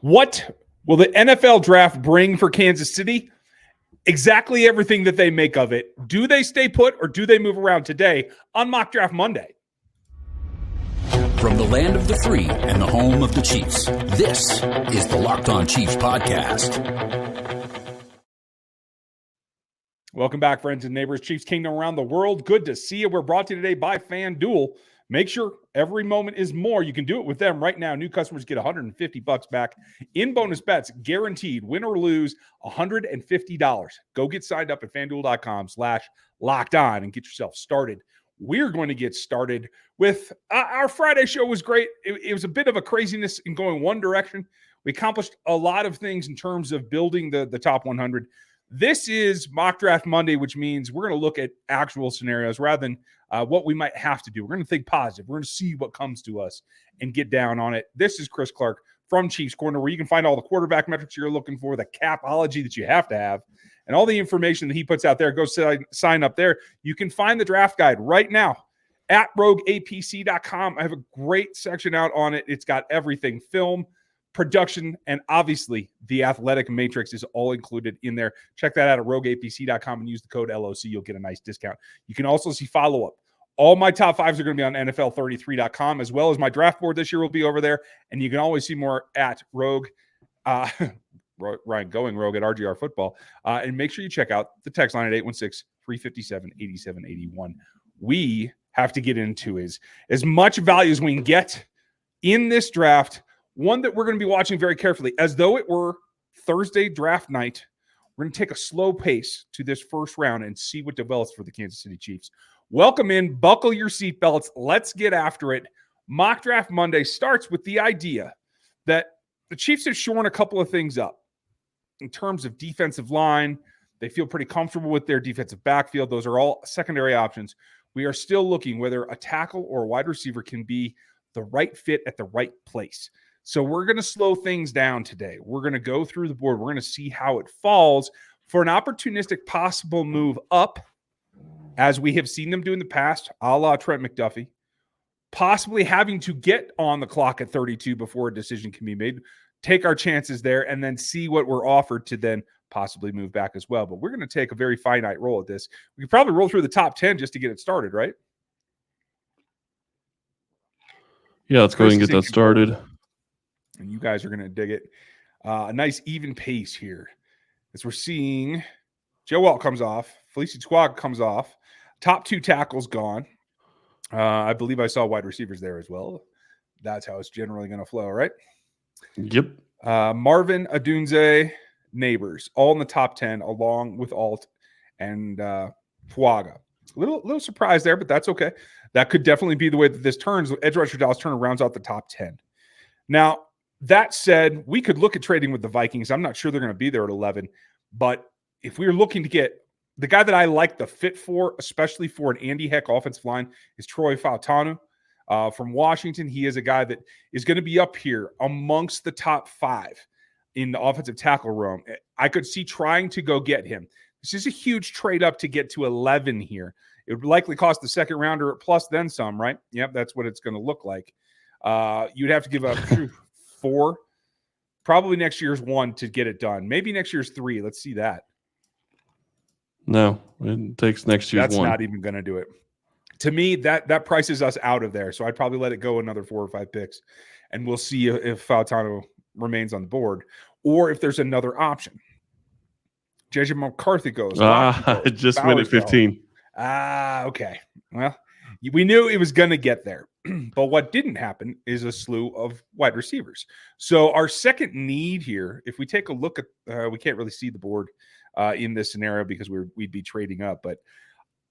What will the NFL draft bring for Kansas City? Exactly everything that they make of it. Do they stay put or do they move around today on Mock Draft Monday? From the land of the free and the home of the Chiefs, this is the Locked On Chiefs podcast. Welcome back, friends and neighbors. Chiefs Kingdom around the world. Good to see you. We're brought to you today by FanDuel. Make sure every moment is more. You can do it with them right now. New customers get $150 back in bonus bets, guaranteed. Win or lose, $150. Go get signed up at FanDuel.com/locked-on and get yourself started. We're going to get started with our Friday show. Was great. It was a bit of a craziness in going one direction. We accomplished a lot of things in terms of building the top 100. This is Mock Draft Monday, which means we're going to look at actual scenarios rather than what we might have to do. We're going to think positive. We're going to see what comes to us and get down on it. This is Chris Clark from Chiefs Corner, where you can find all the quarterback metrics you're looking for, the capology that you have to have, and all the information that he puts out there. Go sign up there. You can find the draft guide right now at rogueapc.com. I have a great section out on it. It's got everything: film, production, and obviously the athletic matrix is all included in there. Check that out at rogueapc.com and use the code LOC. You'll get a nice discount. You can also see follow-up. All my top fives are going to be on NFL33.com, as well as my draft board this year will be over there. And you can always see more at Rogue, Ryan going Rogue at RGR Football. And make sure you check out the text line at 816-357-8781. We have to get into is as much value as we can get in this draft. One that we're going to be watching very carefully, as though it were Thursday draft night. We're going to take a slow pace to this first round and see what develops for the Kansas City Chiefs. Welcome in, buckle your seatbelts. Let's get after it. Mock Draft Monday starts with the idea that the Chiefs have shorn a couple of things up in terms of defensive line. They feel pretty comfortable with their defensive backfield. Those are all secondary options. We are still looking whether a tackle or a wide receiver can be the right fit at the right place. So we're going to slow things down today. We're going to go through the board. We're going to see how it falls for an opportunistic possible move up, as we have seen them do in the past, a la Trent McDuffie, possibly having to get on the clock at 32 before a decision can be made, take our chances there, and then see what we're offered to then possibly move back as well. But we're going to take a very finite roll at this. We could probably roll through the top 10 just to get it started, right? Yeah, let's go ahead and get that started. And you guys are going to dig it. A nice even pace here as we're seeing Joe Walt comes off. Felicia Squad comes off. Top two tackles gone. I believe I saw wide receivers there as well. That's how it's generally going to flow, right? Yep. Marvin, Adunze, Neighbors, all in the top 10, along with Alt and Fuaga. A little surprise there, but that's okay. That could definitely be the way that this turns. Edge rusher Dallas Turner rounds out the top 10. Now, that said, we could look at trading with the Vikings. I'm not sure they're going to be there at 11, but if we were looking to get the guy that I like the fit for, especially for an Andy Heck offensive line, is Troy Fautanu from Washington. He is a guy that is going to be up here amongst the top 5 in the offensive tackle room. I could see trying to go get him. This is a huge trade up to get to 11 here. It would likely cost the second rounder plus then some, right? Yep, that's what it's going to look like. You'd have to give up 4, probably next year's 1 to get it done. Maybe next year's 3. Let's see that. No, it takes next year's 1. That's not even going to do it. To me, that prices us out of there. So I'd probably let it go another 4 or 5 picks, and we'll see if Fautano remains on the board or if there's another option. JJ McCarthy goes. It just went at 15. Okay. Well, we knew it was going to get there. But what didn't happen is a slew of wide receivers. So our second need here, if we take a look at, we can't really see the board in this scenario because we'd be trading up, but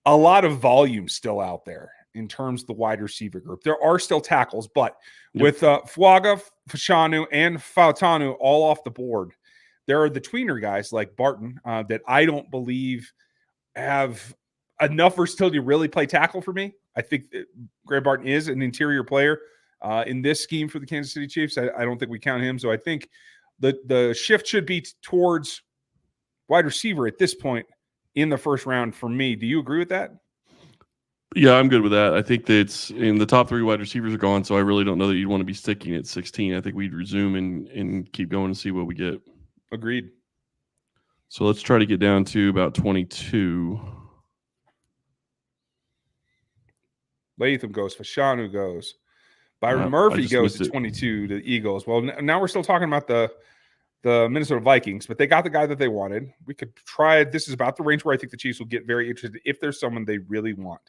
a lot of volume still out there in terms of the wide receiver group. There are still tackles, but with Fuaga, Fashanu, and Fautanu all off the board, there are the tweener guys like Barton that I don't believe have enough versatility to really play tackle for me. I think Greg Barton is an interior player in this scheme for the Kansas City Chiefs. I don't think we count him. So I think the shift should be towards wide receiver at this point in the first round for me. Do you agree with that? Yeah, I'm good with that. I think that it's in the top 3 wide receivers are gone, so I really don't know that you'd want to be sticking at 16. I think we'd resume and keep going and see what we get. Agreed. So let's try to get down to about 22. Latham goes. Fashanu goes. Byron Murphy goes to 22 to the Eagles. Well, now we're still talking about the Minnesota Vikings, but they got the guy that they wanted. We could try it. This is about the range where I think the Chiefs will get very interested if there's someone they really want.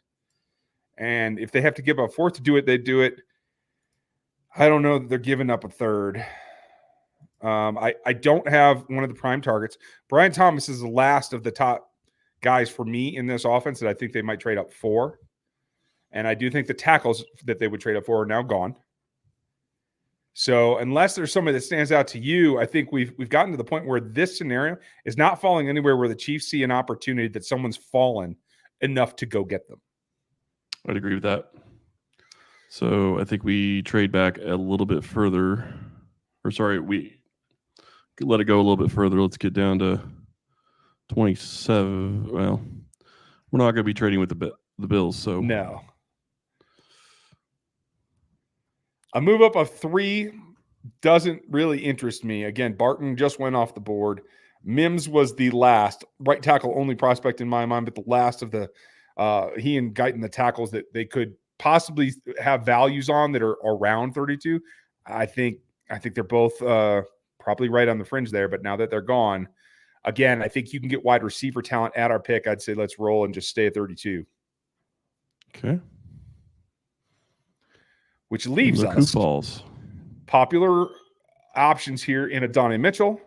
And if they have to give up a fourth to do it, they do it. I don't know that they're giving up a third. I don't have one of the prime targets. Brian Thomas is the last of the top guys for me in this offense that I think they might trade up for. And I do think the tackles that they would trade up for are now gone. So unless there's somebody that stands out to you, I think we've gotten to the point where this scenario is not falling anywhere where the Chiefs see an opportunity that someone's fallen enough to go get them. I'd agree with that. So I think we trade back a little bit further. We let it go a little bit further. Let's get down to 27. Well, we're not going to be trading with the Bills. So no. A move up of 3 doesn't really interest me. Again, Barton just went off the board. Mims was the last right tackle only prospect in my mind, but the last of the he and Guyton, the tackles that they could possibly have values on that are around 32. I think they're both probably right on the fringe there, but now that they're gone, again, I think you can get wide receiver talent at our pick. I'd say let's roll and just stay at 32. Okay. Which leaves us who falls. Popular options here in Adonai Mitchell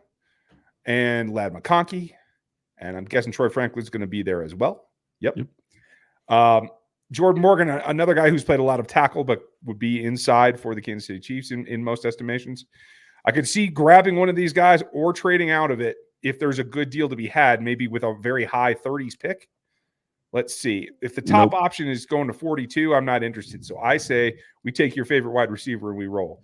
and Ladd McConkey. And I'm guessing Troy Franklin's going to be there as well. Yep. Jordan Morgan, another guy who's played a lot of tackle, but would be inside for the Kansas City Chiefs in most estimations. I could see grabbing one of these guys or trading out of it if there's a good deal to be had, maybe with a very high 30s pick. Let's see. If the top option is going to 42, I'm not interested. So I say we take your favorite wide receiver and we roll.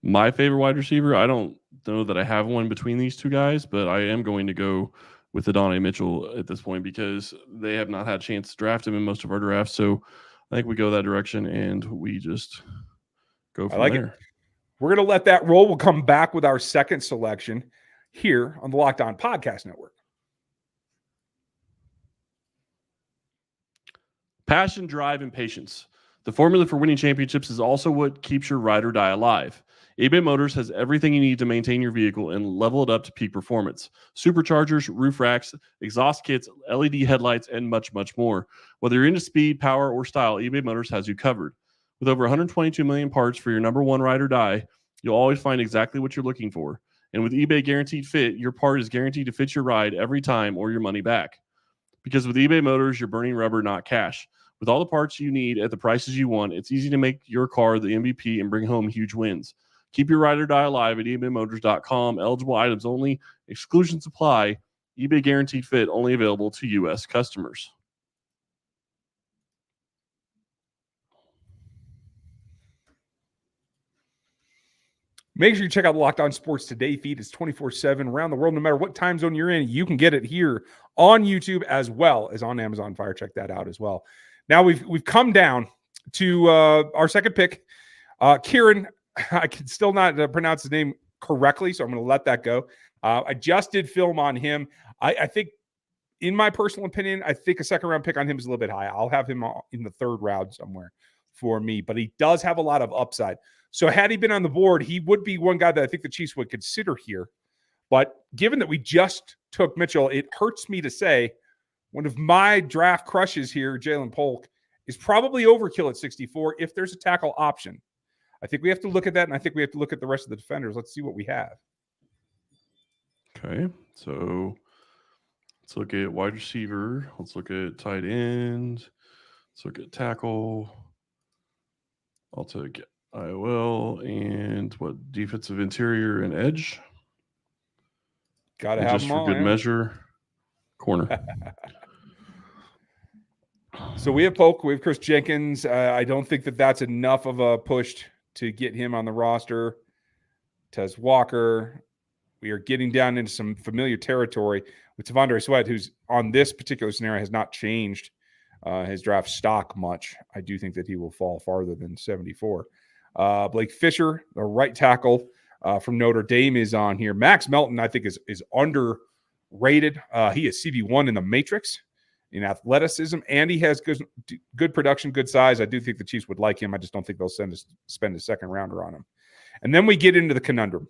My favorite wide receiver, I don't know that I have one between these two guys, but I am going to go with Adonai Mitchell at this point because they have not had a chance to draft him in most of our drafts. So I think we go that direction and we just go from there. We're going to let that roll. We'll come back with our second selection here on the Locked On Podcast Network. Passion, drive, and patience. The formula for winning championships is also what keeps your ride or die alive. eBay Motors has everything you need to maintain your vehicle and level it up to peak performance. Superchargers, roof racks, exhaust kits, LED headlights, and much, much more. Whether you're into speed, power, or style, eBay Motors has you covered. With over 122 million parts for your number one ride or die, you'll always find exactly what you're looking for. And with eBay Guaranteed Fit, your part is guaranteed to fit your ride every time or your money back. Because with eBay Motors, you're burning rubber, not cash. With all the parts you need at the prices you want, it's easy to make your car the MVP and bring home huge wins. Keep your ride or die alive at ebaymotors.com. Eligible items only. Exclusions apply. eBay Guaranteed Fit only available to U.S. customers. Make sure you check out the Locked On Sports Today feed. It's 24/7 around the world. No matter what time zone you're in, you can get it here on YouTube as well as on Amazon Fire. Check that out as well. Now we've come down to our second pick. Kieran, I can still not pronounce his name correctly, so I'm going to let that go. I just did film on him. I think, in my personal opinion, I think a second-round pick on him is a little bit high. I'll have him in the third round somewhere for me, but he does have a lot of upside. So had he been on the board, he would be one guy that I think the Chiefs would consider here. But given that we just took Mitchell, it hurts me to say one of my draft crushes here, Jalen Polk, is probably overkill at 64 if there's a tackle option. I think we have to look at that, and I think we have to look at the rest of the defenders. Let's see what we have. Okay, so let's look at wide receiver. Let's look at tight end. Let's look at tackle. I'll take IOL and what defensive interior and edge. Got to have just them all, for good measure. Corner. So we have Polk. We have Chris Jenkins. I don't think that that's enough of a push to get him on the roster. Tez Walker. We are getting down into some familiar territory with Tavondre Sweat, who's on this particular scenario has not changed his draft stock much, I do think that he will fall farther than 74. Blake Fisher, the right tackle from Notre Dame, is on here. Max Melton, I think, is underrated. He is CB1 in the matrix in athleticism, and he has good production, good size. I do think the Chiefs would like him. I just don't think they'll spend a second rounder on him. And then we get into the conundrum.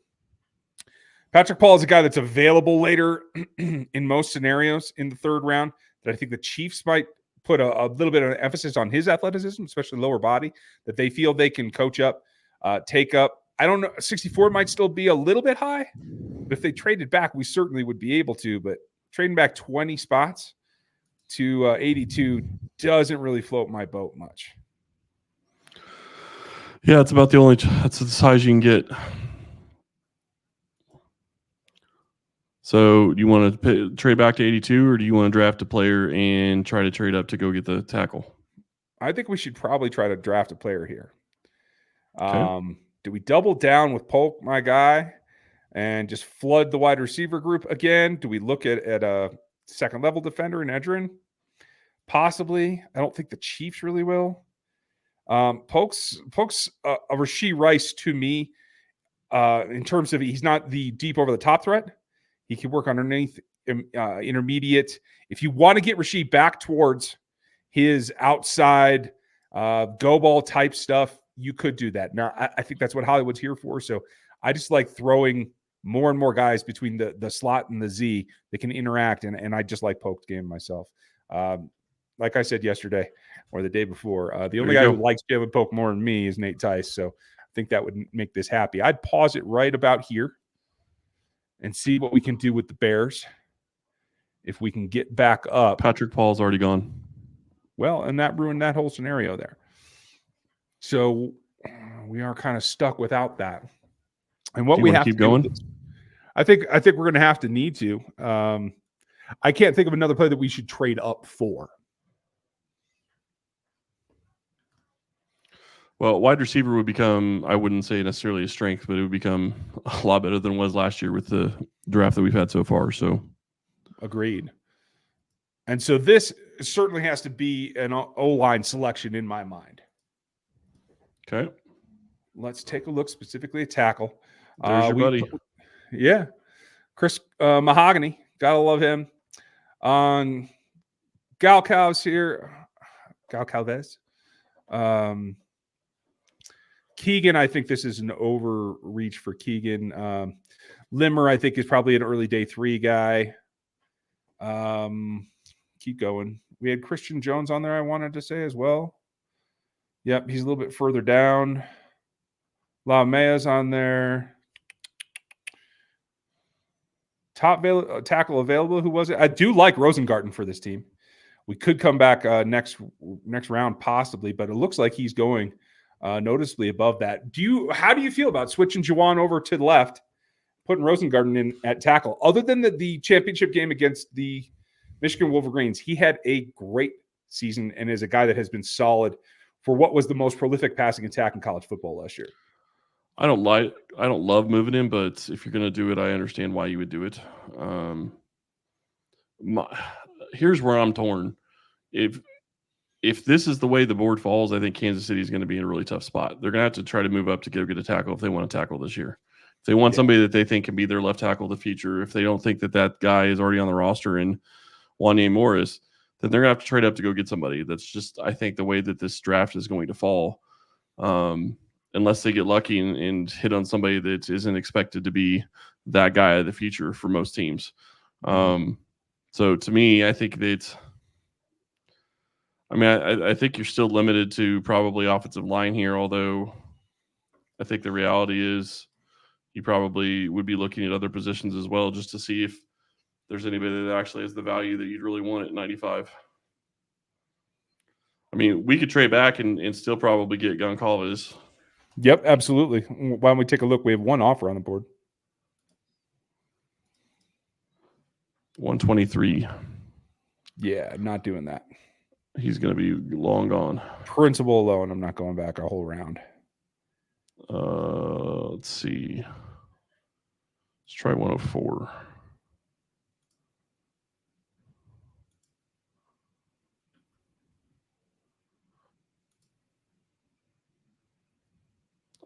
Patrick Paul is a guy that's available later in most scenarios in the third round that I think the Chiefs might put a little bit of emphasis on his athleticism, especially lower body, that they feel they can coach up, take up. I don't know. 64 might still be a little bit high, but if they traded back, we certainly would be able to. But trading back 20 spots to 82 doesn't really float my boat much. Yeah, it's about that's as high as you can get. So do you want to trade back to 82, or do you want to draft a player and try to trade up to go get the tackle? I think we should probably try to draft a player here. Okay. Do we double down with Polk, my guy, and just flood the wide receiver group again? Do we look at a second level defender in Edgerrin? Possibly. I don't think the Chiefs really will. Polk's a Rashee Rice to me in terms of he's not the deep over the top threat. He can work underneath intermediate. If you want to get Rashee back towards his outside go ball type stuff, you could do that. Now, I think that's what Hollywood's here for. So I just like throwing more and more guys between the slot and the Z that can interact. And I just like Polk's game myself. Like I said yesterday or the day before, the only guy who likes Jalen Polk more than me is Nate Tice. So I think that would make this happy. I'd pause it right about here and see what we can do with the Bears. If we can get back up. Patrick Paul's already gone. Well, and that ruined that whole scenario there. So we are kind of stuck without that. And what we have to keep going. I think we're going to have to need to. I can't think of another play that we should trade up for. Well, wide receiver would become, I wouldn't say necessarily a strength, but it would become a lot better than it was last year with the draft that we've had so far. So, agreed. And so this certainly has to be an O-line selection in my mind. Okay. Let's take a look specifically at tackle. There's your buddy. Yeah. Chris Mahogany. Gotta love him. On Gal Calves here. Gal Calvez. Keegan, I think this is an overreach for Keegan. Limmer, I think, is probably an early day 3 guy. Keep going. We had Christian Jones on there, I wanted to say as well. Yep, he's a little bit further down. La Mea's on there. Top tackle available. Who was it? I do like Rosengarten for this team. We could come back next round possibly, but it looks like he's going noticeably above that. How do you feel about switching Juwan over to the left, putting Rosengarten in at tackle? Other than the championship game against the Michigan Wolverines, he had a great season and is a guy that has been solid for what was the most prolific passing attack in college football last year. I don't love moving him, but if you're going to do it, I understand why you would do it. Here's where I'm torn. If this is the way the board falls, I think Kansas City is going to be in a really tough spot. They're going to have to try to move up to go get a tackle if they want to tackle this year. If they want somebody that they think can be their left tackle of the future, if they don't think that guy is already on the roster and Wanye Morris, then they're going to have to trade up to go get somebody. That's just, I think, the way that this draft is going to fall. Unless they get lucky and hit on somebody that isn't expected to be that guy of the future for most teams. So to me, I think that I think you're still limited to probably offensive line here, although I think the reality is you probably would be looking at other positions as well just to see if there's anybody that actually has the value that you'd really want at 95. I mean, we could trade back and still probably get Goncalves. Yep, absolutely. Why don't we take a look? We have one offer on the board. 123. Yeah, I'm not doing that. He's going to be long gone. Principal alone, I'm not going back a whole round. Let's see. Let's try 104.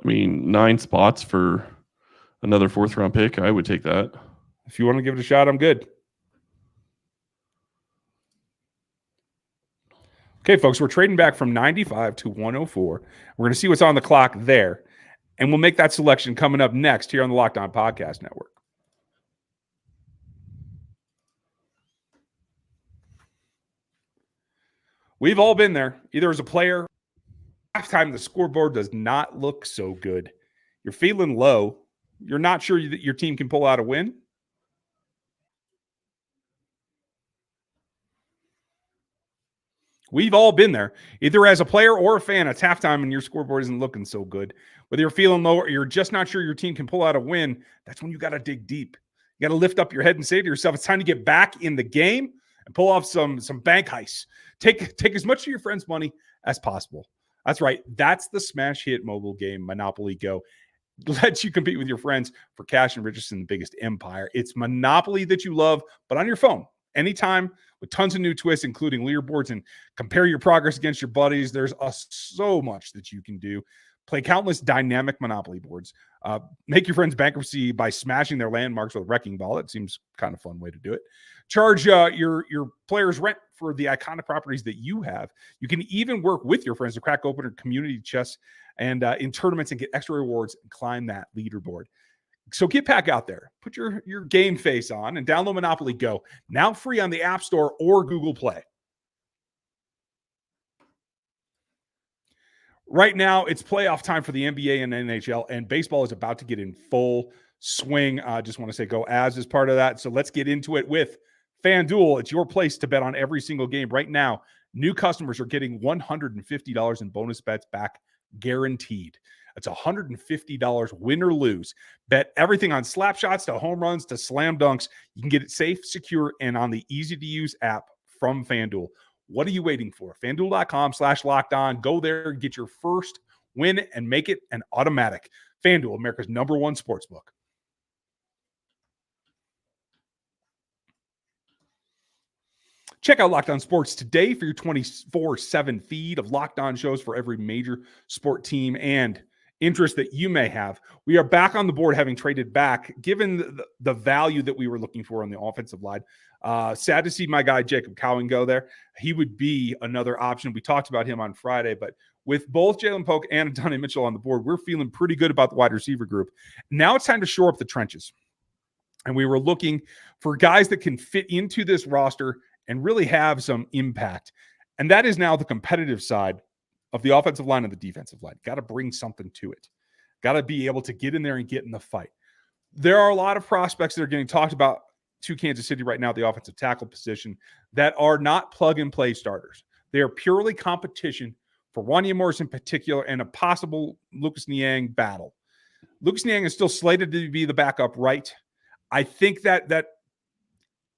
I mean, 9 spots for another 4th-round pick. I would take that. If you want to give it a shot, I'm good. Okay, folks, we're trading back from 95 to 104. We're going to see what's on the clock there, and we'll make that selection coming up next here on the Locked On Podcast Network. We've all been there, either as a player. Halftime, the scoreboard does not look so good. You're feeling low. You're not sure that your team can pull out a win. We've all been there, either as a player or a fan. It's halftime and your scoreboard isn't looking so good. Whether you're feeling low or you're just not sure your team can pull out a win, that's when you got to dig deep. You got to lift up your head and say to yourself, it's time to get back in the game and pull off some bank heists. Take as much of your friends' money as possible. That's right. That's the smash hit mobile game, Monopoly Go. Lets you compete with your friends for cash and riches in the biggest empire. It's Monopoly that you love, but on your phone. Anytime, with tons of new twists, including leaderboards and compare your progress against your buddies. There's so much that you can do. Play countless dynamic Monopoly boards. Make your friends bankruptcy by smashing their landmarks with a wrecking ball. It seems kind of fun way to do it. Charge your players rent for the iconic properties that you have. You can even work with your friends to crack open a community chest and in tournaments and get extra rewards and climb that leaderboard. So get back out there, put your game face on, and download Monopoly Go, now free on the App Store or Google Play. Right now, it's playoff time for the NBA and NHL, and baseball is about to get in full swing. I just want to say go Avs as part of that. So let's get into it with FanDuel. It's your place to bet on every single game. Right now, new customers are getting $150 in bonus bets back, guaranteed. It's $150 win or lose. Bet everything on slap shots to home runs to slam dunks. You can get it safe, secure, and on the easy-to-use app from FanDuel. What are you waiting for? FanDuel.com/lockedon. Go there and get your first win and make it an automatic. FanDuel, America's #1 sportsbook. Check out Locked On Sports today for your 24/7 feed of Locked On shows for every major sport team and interest that you may have. We are back on the board, having traded back, given the value that we were looking for on the offensive line. Sad to see my guy Jacob Cowan go there. He would be another option. We talked about him on Friday, but with both Jalen Polk and Adonai Mitchell on the board, we're feeling pretty good about the wide receiver group. Now it's time to shore up the trenches. And we were looking for guys that can fit into this roster and really have some impact. And that is now the competitive side of the offensive line and the defensive line. Got to bring something to it. Got to be able to get in there and get in the fight. There are a lot of prospects that are getting talked about to Kansas City right now at the offensive tackle position that are not plug-and-play starters. They are purely competition for Wanya Morris in particular and a possible Lucas Niang battle. Lucas Niang is still slated to be the backup right. I think that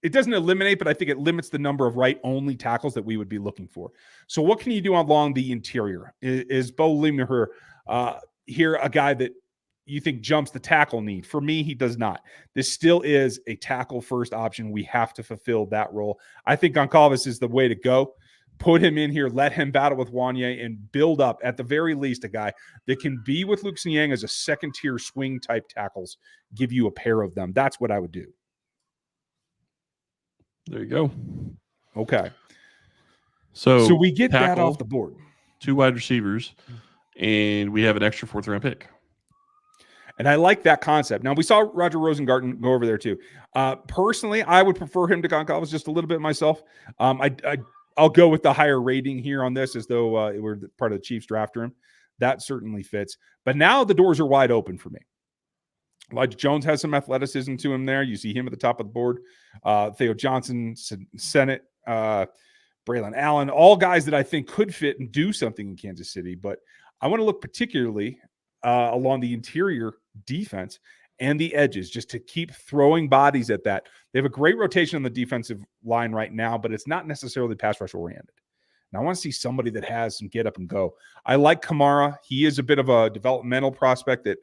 it doesn't eliminate, but I think it limits the number of right-only tackles that we would be looking for. So what can you do along the interior? Is Bo Limher here a guy that you think jumps the tackle need? For me, he does not. This still is a tackle-first option. We have to fulfill that role. I think Goncalves is the way to go. Put him in here, let him battle with Wanya, and build up, at the very least, a guy that can be with Lucas Niang as a second-tier swing-type tackles, give you a pair of them. That's what I would do. There you go. Okay. So we get that off the board. 2 wide receivers, and we have an extra 4th-round pick. And I like that concept. Now, we saw Roger Rosengarten go over there too. Personally, I would prefer him to Goncalves just a little bit myself. I'll go with the higher rating here on this as though it were part of the Chiefs draft room. That certainly fits. But now the doors are wide open for me. Elijah Jones has some athleticism to him there. You see him at the top of the board. Theo Johnson, Sennett, Braylon Allen, all guys that I think could fit and do something in Kansas City. But I want to look particularly along the interior defense and the edges, just to keep throwing bodies at that. They have a great rotation on the defensive line right now, but it's not necessarily pass rush oriented. And I want to see somebody that has some get up and go. I like Kamara. He is a bit of a developmental prospect that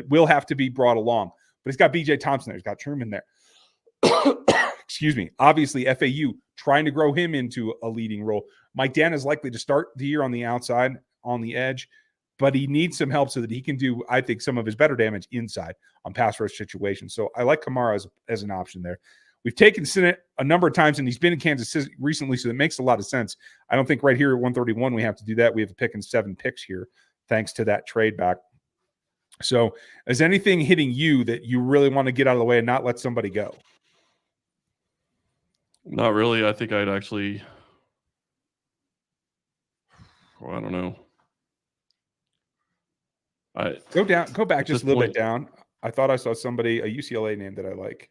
will have to be brought along. But he's got B.J. Thompson there. He's got Truman there. Excuse me. Obviously, FAU trying to grow him into a leading role. Mike Dan is likely to start the year on the outside, on the edge. but he needs some help so that he can do, I think, some of his better damage inside on pass rush situations. So I like Kamara as an option there. We've taken Sinnott a number of times, and he's been in Kansas City recently, so it makes a lot of sense. I don't think right here at 131 we have to do that. We have a pick and 7 picks here, thanks to that trade back. So is anything hitting you that you really want to get out of the way and not let somebody go? Not really. I think I'd actually, I don't know. Go back just a little bit down. I thought I saw somebody, a UCLA name that I like.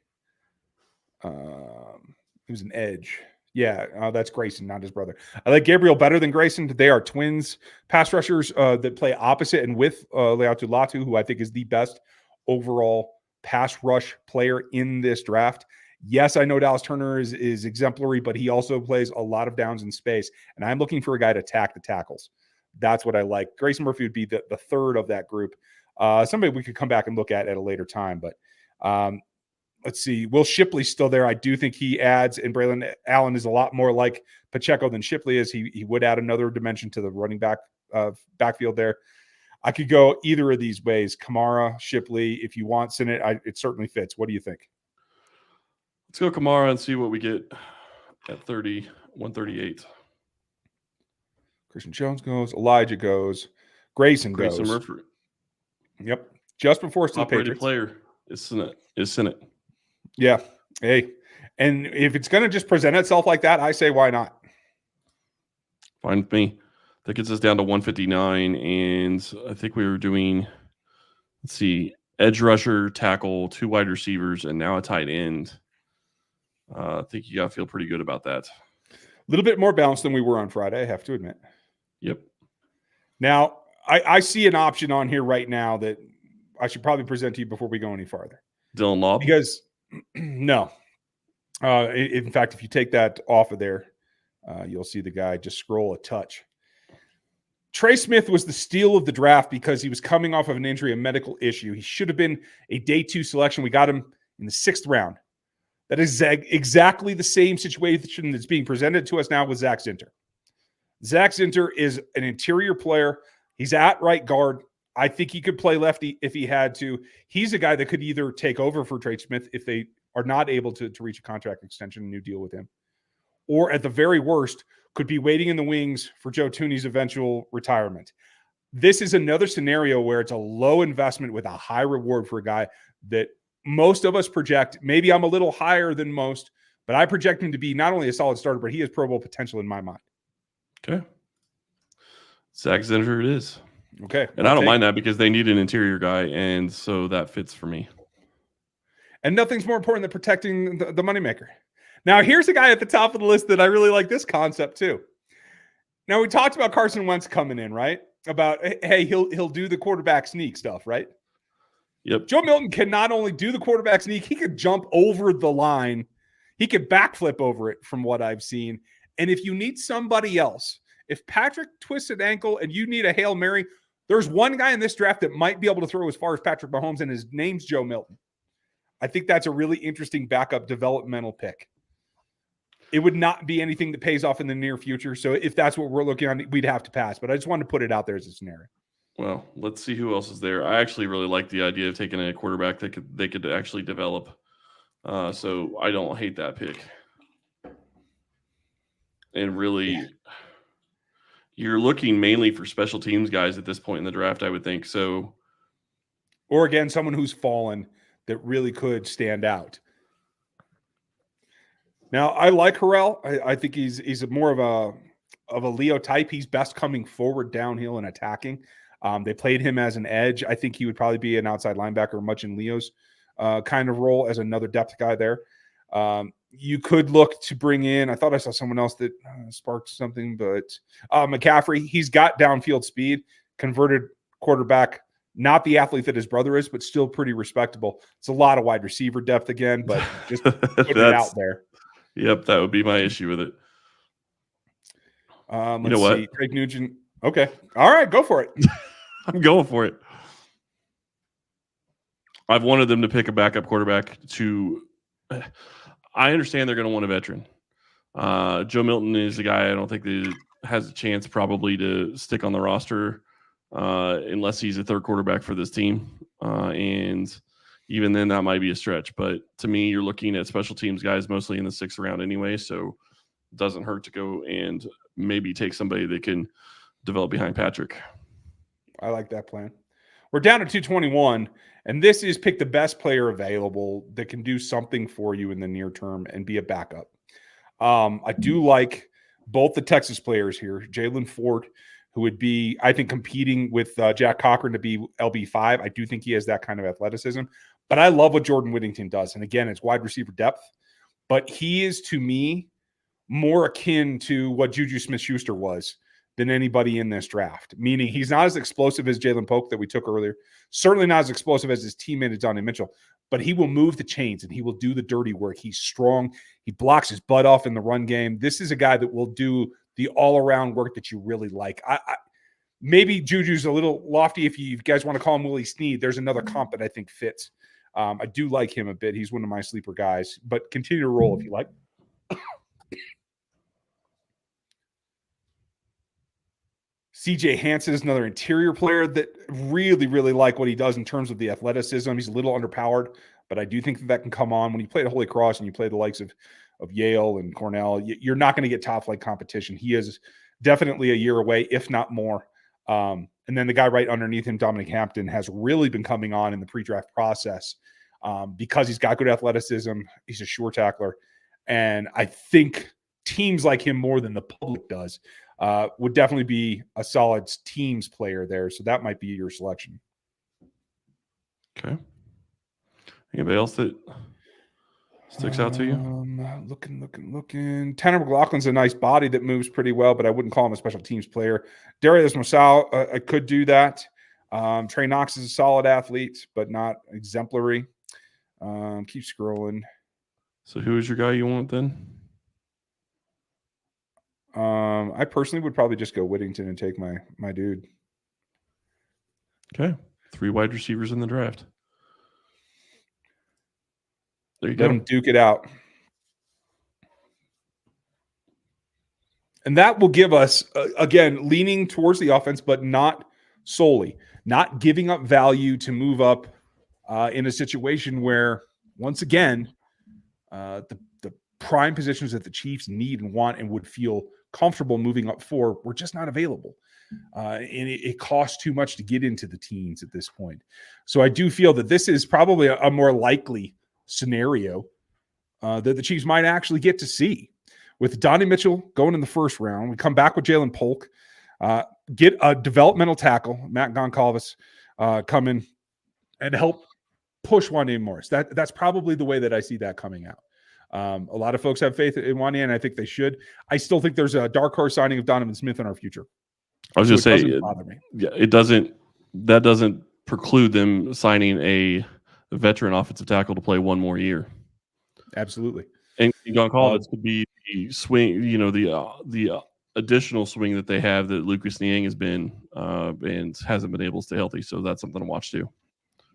It was an edge. Yeah, that's Grayson, not his brother. I like Gabriel better than Grayson. They are twins, pass rushers that play opposite and with Leatu Latu, who I think is the best overall pass rush player in this draft. Yes, I know Dallas Turner is exemplary, but he also plays a lot of downs in space, and I'm looking for a guy to attack the tackles. That's what I like. Grayson Murphy would be the third of that group. Somebody we could come back and look at a later time, but let's see. Will Shipley's still there? I do think he adds, and Braylon Allen is a lot more like Pacheco than Shipley is. He would add another dimension to the running back backfield there. I could go either of these ways. Kamara, Shipley, if you want Sinnott, it certainly fits. What do you think? Let's go Kamara and see what we get at 138. Christian Jones goes. Elijah goes. Grayson goes. Murphy. Yep. Just before it's the Patriots. Player is Sinnott. Yeah. Hey, and if it's going to just present itself like that, I say why not? Fine with me. That gets us down to 159, and I think we were doing, let's see, edge rusher, tackle, 2 wide receivers, and now a tight end. I think you got to feel pretty good about that. A little bit more balanced than we were on Friday, I have to admit. Yep. Now, I see an option on here right now that I should probably present to you before we go any farther. Dylan Law? Because, no. In fact, if you take that off of there, you'll see the guy just scroll a touch. Trey Smith was the steal of the draft because he was coming off of an injury, a medical issue. He should have been a day 2 selection. We got him in the 6th round. That is exactly the same situation that's being presented to us now with Zach Zinter. Zach Zinter is an interior player. He's at right guard. I think he could play lefty if he had to. He's a guy that could either take over for Trey Smith if they are not able to reach a contract extension, a new deal with him, or at the very worst, could be waiting in the wings for Joe Thuney's eventual retirement. This is another scenario where it's a low investment with a high reward for a guy that most of us project. Maybe I'm a little higher than most, but I project him to be not only a solid starter, but he has Pro Bowl potential in my mind. Okay. Zach Zinter it is. Okay. And I don't mind that because they need an interior guy, and so that fits for me. And nothing's more important than protecting the moneymaker. Now, here's a guy at the top of the list that I really like this concept too. Now, we talked about Carson Wentz coming in, right? About, hey, he'll do the quarterback sneak stuff, right? Yep. Joe Milton can not only do the quarterback sneak, he could jump over the line. He could backflip over it from what I've seen. And if you need somebody else, if Patrick twists an ankle and you need a Hail Mary, there's one guy in this draft that might be able to throw as far as Patrick Mahomes, and his name's Joe Milton. I think that's a really interesting backup developmental pick. It would not be anything that pays off in the near future. So if that's what we're looking on, we'd have to pass. But I just wanted to put it out there as a scenario. Well, let's see who else is there. I actually really like the idea of taking a quarterback that they could actually develop. So I don't hate that pick. And really, you're looking mainly for special teams guys at this point in the draft, I would think. So, or again, someone who's fallen that really could stand out. Now, I like Harrell. I think he's more of a Leo type. He's best coming forward, downhill, and attacking. They played him as an edge. I think he would probably be an outside linebacker, much in Leo's kind of role as another depth guy there. You could look to bring in, I thought I saw someone else that sparked something, but McCaffrey, he's got downfield speed, converted quarterback, not the athlete that his brother is, but still pretty respectable. It's a lot of wide receiver depth again, but just put it out there. Yep, that would be my issue with it. Let's you know what? see. Craig Nugent. Okay. All right, go for it. I'm going for it. I've wanted them to pick a backup quarterback I understand they're going to want a veteran. Joe Milton is a guy I don't think that has a chance probably to stick on the roster unless he's a third quarterback for this team. And even then, that might be a stretch. But to me, you're looking at special teams guys mostly in the 6th round anyway, so it doesn't hurt to go and maybe take somebody that can develop behind Patrick. I like that plan. We're down to 221, and this is pick the best player available that can do something for you in the near term and be a backup. I do like both the Texas players here. Jalen Ford, who would be, I think, competing with Jack Cochran to be LB5. I do think he has that kind of athleticism. But I love what Jordan Whittington does. And again, it's wide receiver depth. But he is, to me, more akin to what Juju Smith-Schuster was than anybody in this draft, meaning he's not as explosive as Jalen Polk that we took earlier, certainly not as explosive as his teammate Adonai Mitchell, but he will move the chains and he will do the dirty work. He's strong. He blocks his butt off in the run game. This is a guy that will do the all-around work that you really like. Maybe Juju's a little lofty if you guys want to call him Willie Snead. There's another comp that I think fits. I do like him a bit. He's one of my sleeper guys, but continue to roll if you like. CJ Hansen is another interior player that really, really like what he does in terms of the athleticism. He's a little underpowered, but I do think that can come on. When you play at Holy Cross and you play the likes of Yale and Cornell, you're not going to get top flight competition. He is definitely a year away, if not more. And then the guy right underneath him, Dominic Hampton, has really been coming on in the pre-draft process because he's got good athleticism. He's a sure tackler. And I think teams like him more than the public does would definitely be a solid teams player there. So that might be your selection. Okay. Anybody else that sticks out to you? Looking. Tanner McLaughlin's a nice body that moves pretty well, but I wouldn't call him a special teams player. Darius Mosal, I could do that. Trey Knox is a solid athlete, but not exemplary. Keep scrolling. So who is your guy you want then? I personally would probably just go Whittington and take my dude. Okay. 3 wide receivers in the draft. There you Let go. him duke it out. And that will give us, again, leaning towards the offense, but not solely. Not giving up value to move up in a situation where, once again, the prime positions that the Chiefs need and want and would feel comfortable moving up for were just not available. And it costs too much to get into the teens at this point. So I do feel that this is probably a more likely scenario that the Chiefs might actually get to see. With Donnie Mitchell going in the first round, we come back with Jalen Polk, get a developmental tackle, Matt Goncalves, come in and help push Wanya Morris. That's probably the way that I see that coming out. A lot of folks have faith in Wanya, and I think they should. I still think there's a dark horse signing of Donovan Smith in our future. I was just saying, it doesn't preclude them signing a veteran offensive tackle to play one more year. Absolutely. And Goncalves could be the swing, the additional swing that they have that Lucas Niang has been and hasn't been able to stay healthy. So that's something to watch too.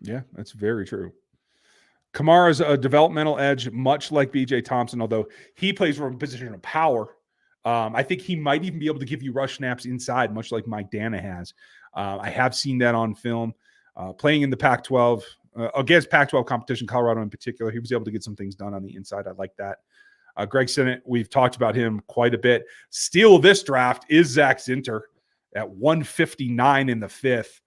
Yeah, that's very true. Kamara's a developmental edge, much like B.J. Thompson, although he plays from a position of power. I think he might even be able to give you rush snaps inside, much like Mike Dana has. I have seen that on film. Playing in the Pac-12, against Pac-12 competition, Colorado in particular, he was able to get some things done on the inside. I like that. Greg Sinnott, we've talked about him quite a bit. Steal of this draft is Zach Zinter at 159 in the 5th.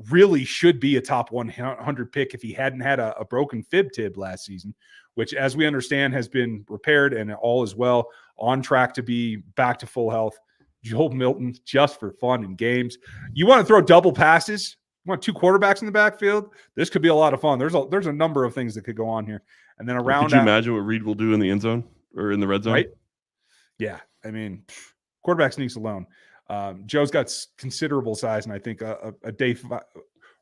Really should be a top 100 pick if he hadn't had a broken fib tib last season, which, as we understand, has been repaired and all is well, on track to be back to full health. Joel Milton, just for fun and games. You want to throw double passes? You want 2 quarterbacks in the backfield? This could be a lot of fun. There's a number of things that could go on here. And then around, could you imagine what Reed will do in the end zone or in the red zone? Right? Yeah. I mean, quarterback sneaks alone. Joe's got considerable size, and I think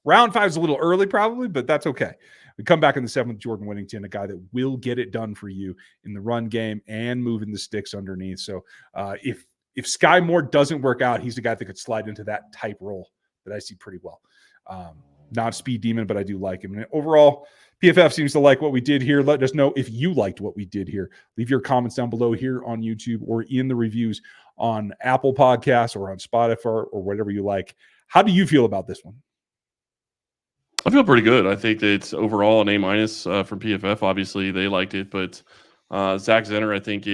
round 5 is a little early probably, but that's okay. We come back in the 7th, Jordan Whittington, a guy that will get it done for you in the run game and moving the sticks underneath. So if Sky Moore doesn't work out, he's the guy that could slide into that type role that I see pretty well. Not a speed demon, but I do like him. And overall, PFF seems to like what we did here. Let us know if you liked what we did here. Leave your comments down below here on YouTube or in the reviews on Apple Podcasts or on Spotify or whatever you like. How do you feel about this one? I feel pretty good. I think that it's overall an A- from PFF. Obviously, they liked it, but Zach Zenner, I think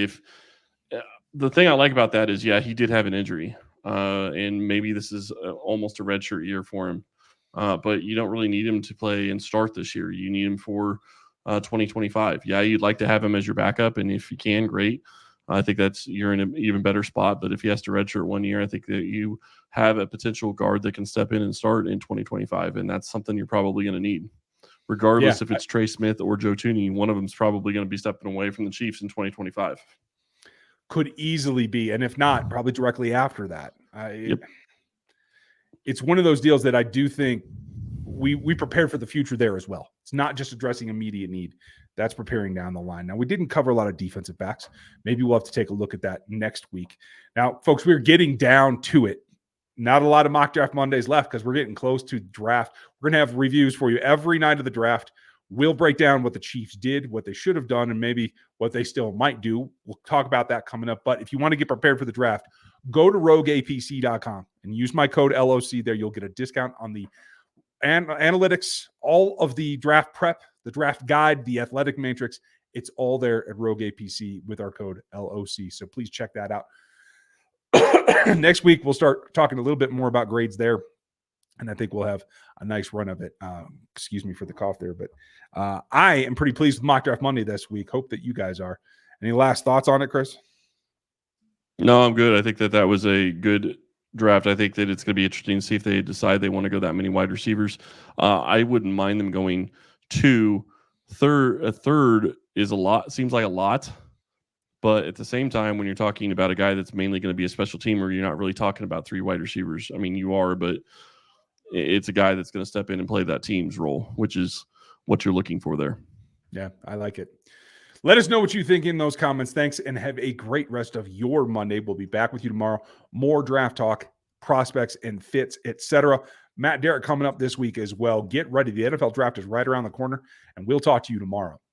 the thing I like about that is, he did have an injury, and maybe this is almost a redshirt year for him. But you don't really need him to play and start this year. You need him for 2025. Yeah, you'd like to have him as your backup, and if you can, great. I think you're in an even better spot. But if he has to redshirt 1 year, I think that you have a potential guard that can step in and start in 2025, and that's something you're probably going to need. Regardless if it's Trey Smith or Joe Tooney, one of them is probably going to be stepping away from the Chiefs in 2025. Could easily be, and if not, probably directly after that. It's one of those deals that I do think we prepared for the future there as well. It's not just addressing immediate need. That's preparing down the line. Now, we didn't cover a lot of defensive backs. Maybe we'll have to take a look at that next week. Now, folks, we're getting down to it. Not a lot of mock draft Mondays left because we're getting close to draft. We're going to have reviews for you every night of the draft. We'll break down what the Chiefs did, what they should have done, and maybe what they still might do. We'll talk about that coming up. But if you want to get prepared for the draft, go to rogueapc.com and use my code LOC there. You'll get a discount on the analytics, all of the draft prep, the draft guide, the athletic matrix. It's all there at Rogue APC with our code LOC. So please check that out. Next week, we'll start talking a little bit more about grades there. And I think we'll have a nice run of it. Excuse me for the cough there. But I am pretty pleased with Mock Draft Monday this week. Hope that you guys are. Any last thoughts on it, Chris? No, I'm good. I think that was a good draft. I think that it's going to be interesting to see if they decide they want to go that many wide receivers. I wouldn't mind them going to third. A third is a lot. Seems like a lot. But at the same time, when you're talking about a guy that's mainly going to be a special teamer, you're not really talking about 3 wide receivers. I mean, you are, but it's a guy that's going to step in and play that team's role, which is what you're looking for there. Yeah, I like it. Let us know what you think in those comments. Thanks, and have a great rest of your Monday. We'll be back with you tomorrow. More draft talk, prospects and fits, etc. Matt Derrick coming up this week as well. Get ready. The NFL draft is right around the corner, and we'll talk to you tomorrow.